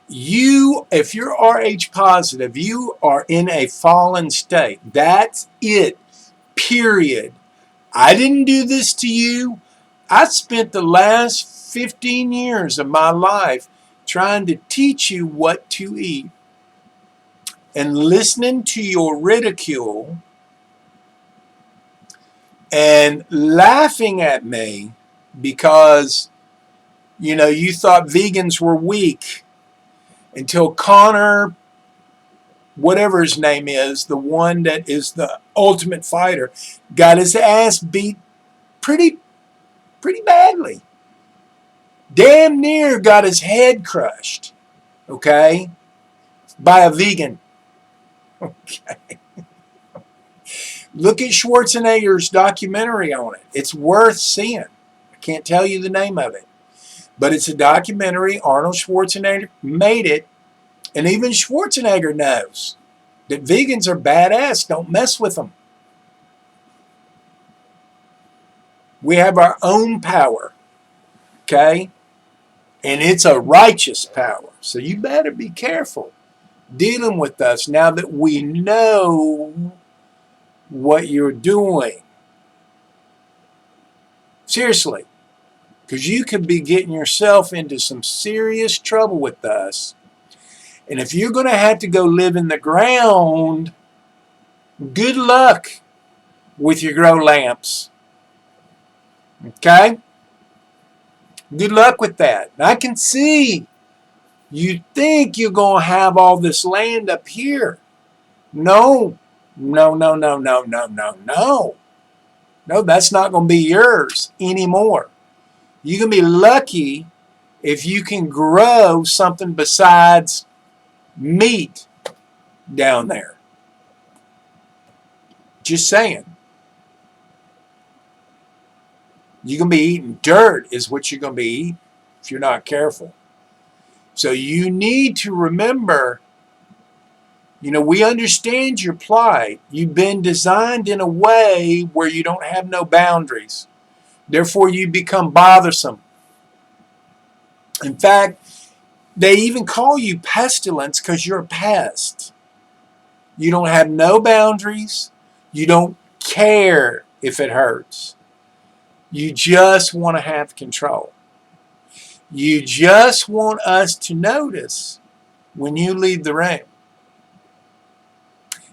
You, if you're Rh positive, you are in a fallen state. That's it, period. I didn't do this to you. I spent the last 15 years of my life trying to teach you what to eat and listening to your ridicule and laughing at me because, you know, you thought vegans were weak until Connor, whatever his name is, the one that is the ultimate fighter, got his ass beat pretty badly. Damn near got his head crushed, okay, by a vegan. Okay. Look at Schwarzenegger's documentary on it. It's worth seeing. I can't tell you the name of it, but it's a documentary. Arnold Schwarzenegger made it, and even Schwarzenegger knows that vegans are badass. Don't mess with them. We have our own power, okay? And it's a righteous power. So you better be careful dealing with us now that we know what you're doing. Seriously. Because you could be getting yourself into some serious trouble with us. And if you're going to have to go live in the ground, good luck with your grow lamps. Okay? Good luck with that. I can see you think you're going to have all this land up here. No. No, that's not going to be yours anymore. You're going to be lucky if you can grow something besides meat down there. Just saying. You're going to be eating dirt is what you're going to be eating if you're not careful. So you need to remember, you know, we understand your plight. You've been designed in a way where you don't have no boundaries. Therefore, you become bothersome. In fact, they even call you pestilence because you're a pest. You don't have no boundaries. You don't care if it hurts. You just want to have control. You just want us to notice when you leave the room.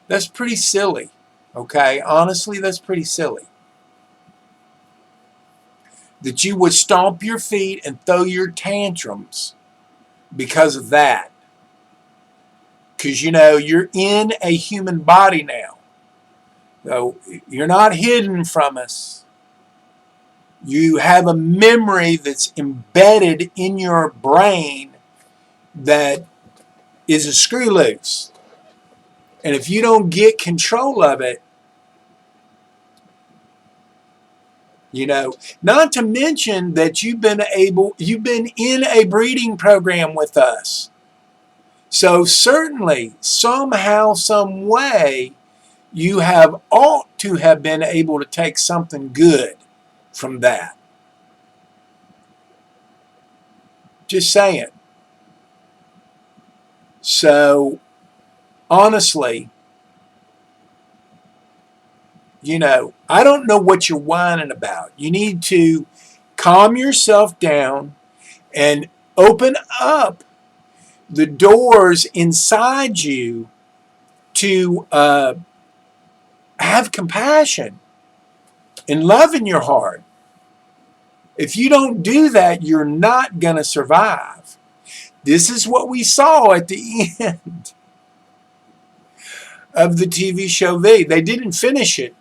That's pretty silly, okay? Honestly, that's pretty silly. That you would stomp your feet and throw your tantrums because of that. Because, you know, you're in a human body now. So you're not hidden from us. You have a memory that's embedded in your brain that is a screw loose. And if you don't get control of it, you know, not to mention that you've been in a breeding program with us. So certainly, somehow, some way, you ought to have been able to take something good from that. Just saying. So, honestly, you know, I don't know what you're whining about. You need to calm yourself down and open up the doors inside you to have compassion and love in your heart. If you don't do that, you're not going to survive. This is what we saw at the end of the TV show V. They didn't finish it,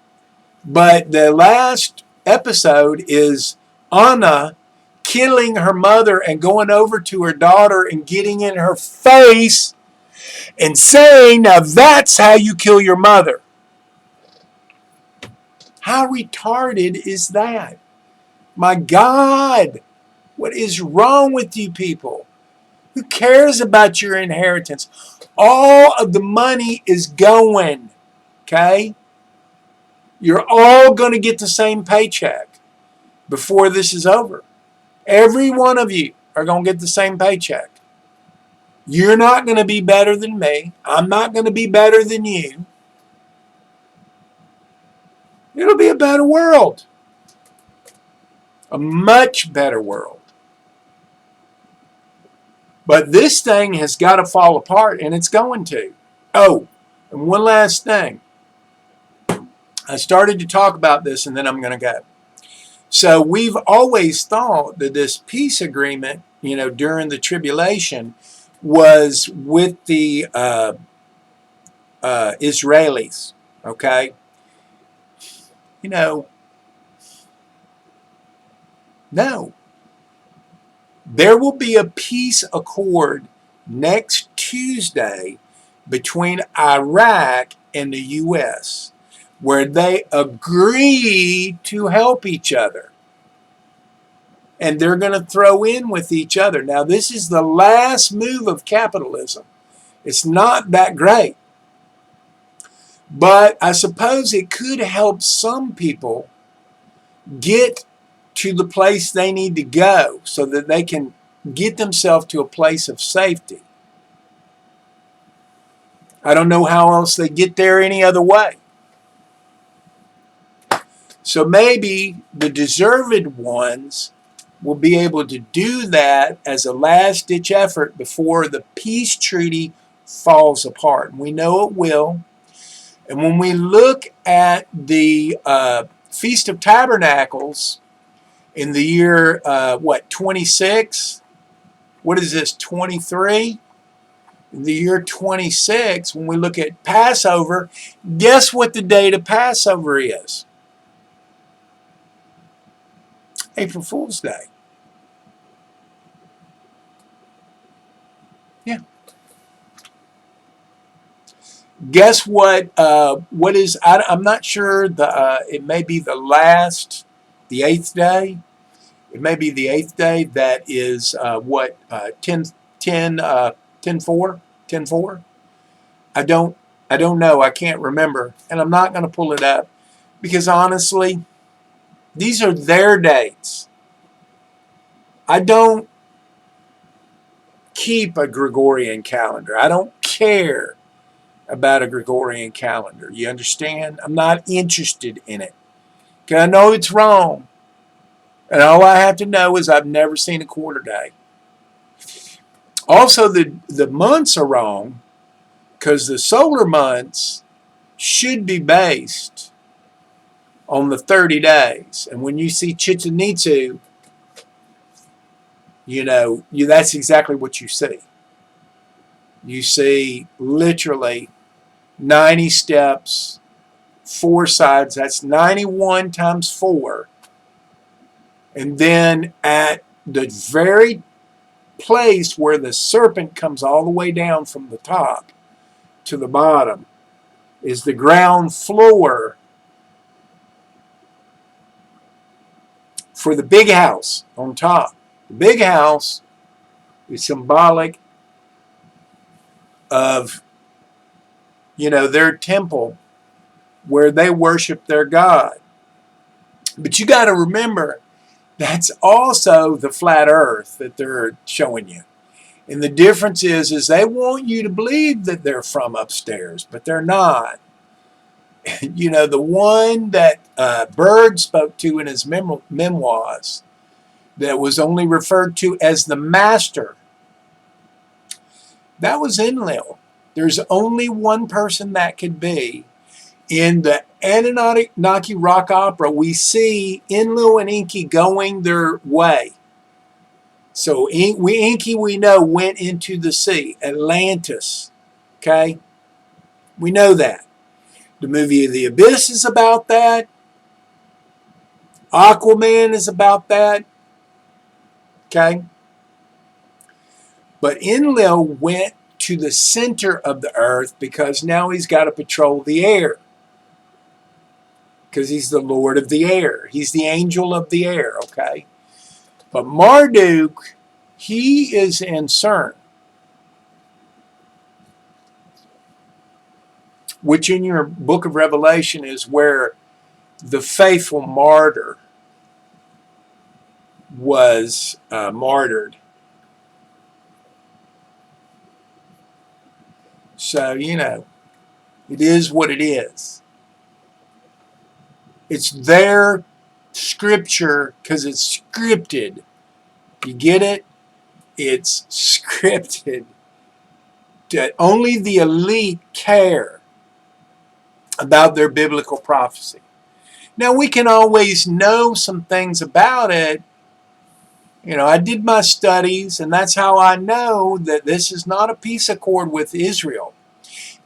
but the last episode is Anna killing her mother and going over to her daughter and getting in her face and saying, now that's how you kill your mother. How retarded is that? My God, what is wrong with you people? Who cares about your inheritance? All of the money is going, okay? You're all going to get the same paycheck before this is over. Every one of you are going to get the same paycheck. You're not going to be better than me. I'm not going to be better than you. It'll be a better world. A much better world. But this thing has got to fall apart, and it's going to. Oh, and one last thing. I started to talk about this, and then I'm going to go. So we've always thought that this peace agreement, you know, during the tribulation was with the Israelis, okay? You know, no. There will be a peace accord next Tuesday between Iraq and the U.S., where they agree to help each other. And they're going to throw in with each other. Now, this is the last move of capitalism. It's not that great. But I suppose it could help some people get to the place they need to go so that they can get themselves to a place of safety. I don't know how else they get there any other way. So maybe the deserved ones will be able to do that as a last-ditch effort before the peace treaty falls apart. And we know it will. And when we look at the Feast of Tabernacles in the year, 26? What is this, 23? In the year 26, when we look at Passover, guess what the date of Passover is? April Fool's Day. Yeah. Guess what? What is? I'm not sure. It may be the 8th day. It may be the 8th day. That is 10-4. I don't know. I can't remember, and I'm not going to pull it up because honestly, these are their dates. I don't keep a Gregorian calendar. I don't care about a Gregorian calendar. You understand? I'm not interested in it. Because I know it's wrong. And all I have to know is I've never seen a quarter day. Also, the months are wrong because the solar months should be based on the 30 days. And when you see Chichen Itza, you know, that's exactly what you see. You see literally 90 steps, 4 sides. That's 91 times 4. And then at the very place where the serpent comes all the way down from the top to the bottom, is the ground floor for the big house on top. The big house is symbolic of, their temple where they worship their God. But you got to remember, that's also the flat earth that they're showing you. And the difference is they want you to believe that they're from upstairs, but they're not. The one that Byrd spoke to in his memoirs that was only referred to as the master, that was Enlil. There's only one person that could be. In the Anunnaki rock opera, we see Enlil and Enki going their way. So Enki, we know, went into the sea, Atlantis. Okay? We know that. The movie The Abyss is about that. Aquaman is about that. Okay? But Enlil went to the center of the earth because now he's got to patrol the air. Because he's the Lord of the air. He's the angel of the air, okay? But Marduk, he is in CERN, which in your book of Revelation is where the faithful martyr was martyred. So, it is what it is. It's their scripture because it's scripted. You get it? It's scripted. That only the elite care about their biblical prophecy. Now, we can always know some things about it. I did my studies, and that's how I know that this is not a peace accord with Israel.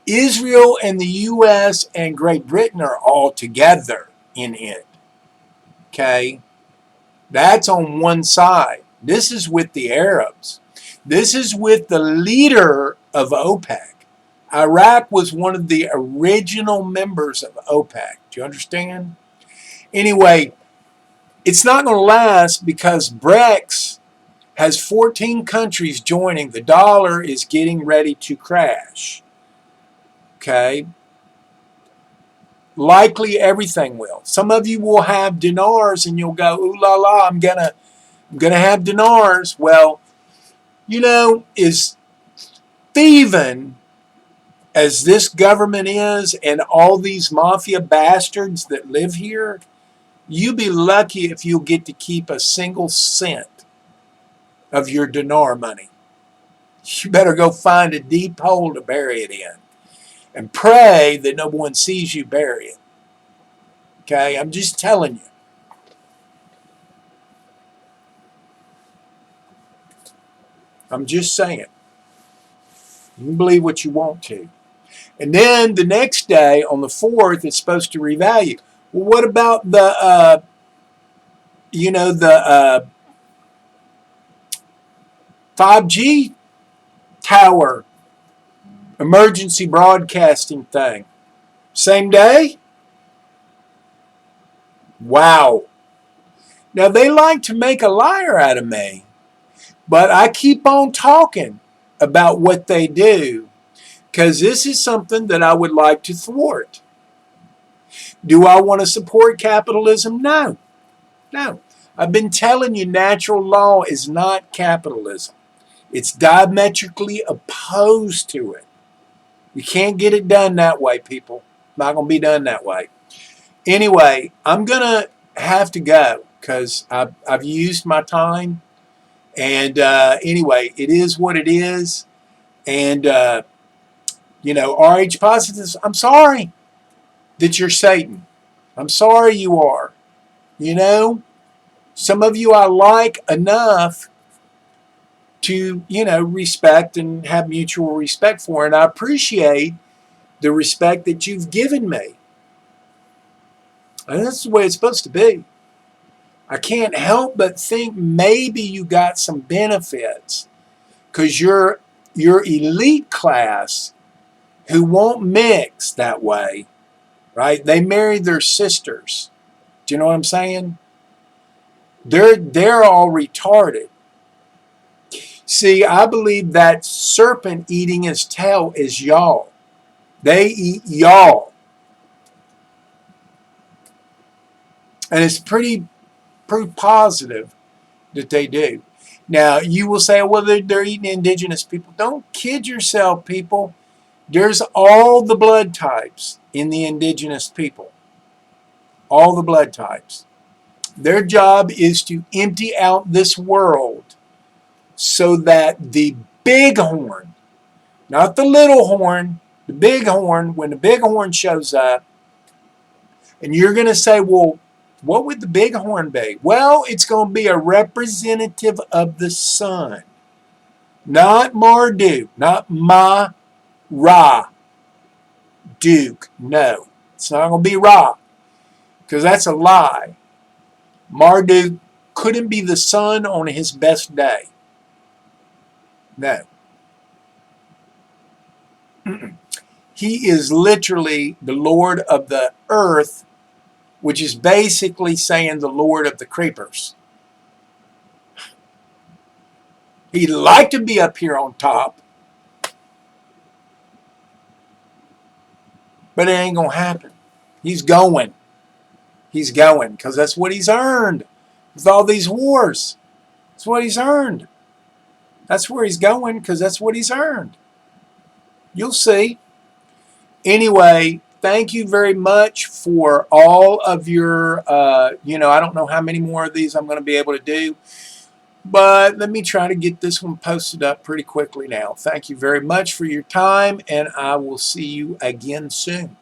Israel and the U.S. and Great Britain are all together in it. Okay? That's on one side. This is with the Arabs. This is with the leader of OPEC. Iraq was one of the original members of OPEC. Do you understand? Anyway, it's not going to last because BRICS has 14 countries joining. The dollar is getting ready to crash. Okay? Likely everything will. Some of you will have dinars and you'll go, ooh la la, I'm gonna have dinars. Well, as thieving as this government is and all these mafia bastards that live here, you be lucky if you'll get to keep a single cent of your dinar money. You better go find a deep hole to bury it in and pray that no one sees you bury it. Okay, I'm just telling you. I'm just saying. You can believe what you want to. And then the next day, on the 4th, it's supposed to revalue. Well, what about the 5G tower emergency broadcasting thing? Same day? Wow. Now, they like to make a liar out of me, but I keep on talking about what they do because this is something that I would like to thwart. Do I want to support capitalism? No. No. I've been telling you natural law is not capitalism. It's diametrically opposed to it. You can't get it done that way, people. Not going to be done that way. Anyway, I'm going to have to go because I've used my time. And anyway, it is what it is. And, RH positives, I'm sorry that you're Satan. I'm sorry you are. Some of you I like enough to, respect and have mutual respect for. And I appreciate the respect that you've given me. And that's the way it's supposed to be. I can't help but think maybe you got some benefits because your elite class who won't mix that way, right? They marry their sisters. Do you know what I'm saying? They're all retarded. See, I believe that serpent eating his tail is y'all. They eat y'all. And it's pretty positive that they do. Now, you will say, well, they're eating indigenous people. Don't kid yourself, people. There's all the blood types in the indigenous people. All the blood types. Their job is to empty out this world so that the big horn, not the little horn, the big horn, when the big horn shows up, and you're going to say, well, what would the big horn be? Well, it's going to be a representative of the sun. Not Marduk, not Ma-Ra, Duke. No, it's not going to be Ra, because that's a lie. Marduk couldn't be the sun on his best day. No. He is literally the Lord of the earth, which is basically saying the Lord of the creepers. He'd like to be up here on top, but it ain't going to happen. He's going. He's going because that's what he's earned with all these wars. That's what he's earned. That's where he's going because that's what he's earned. You'll see. Anyway, thank you very much for all of your, I don't know how many more of these I'm going to be able to do, but let me try to get this one posted up pretty quickly now. Thank you very much for your time, and I will see you again soon.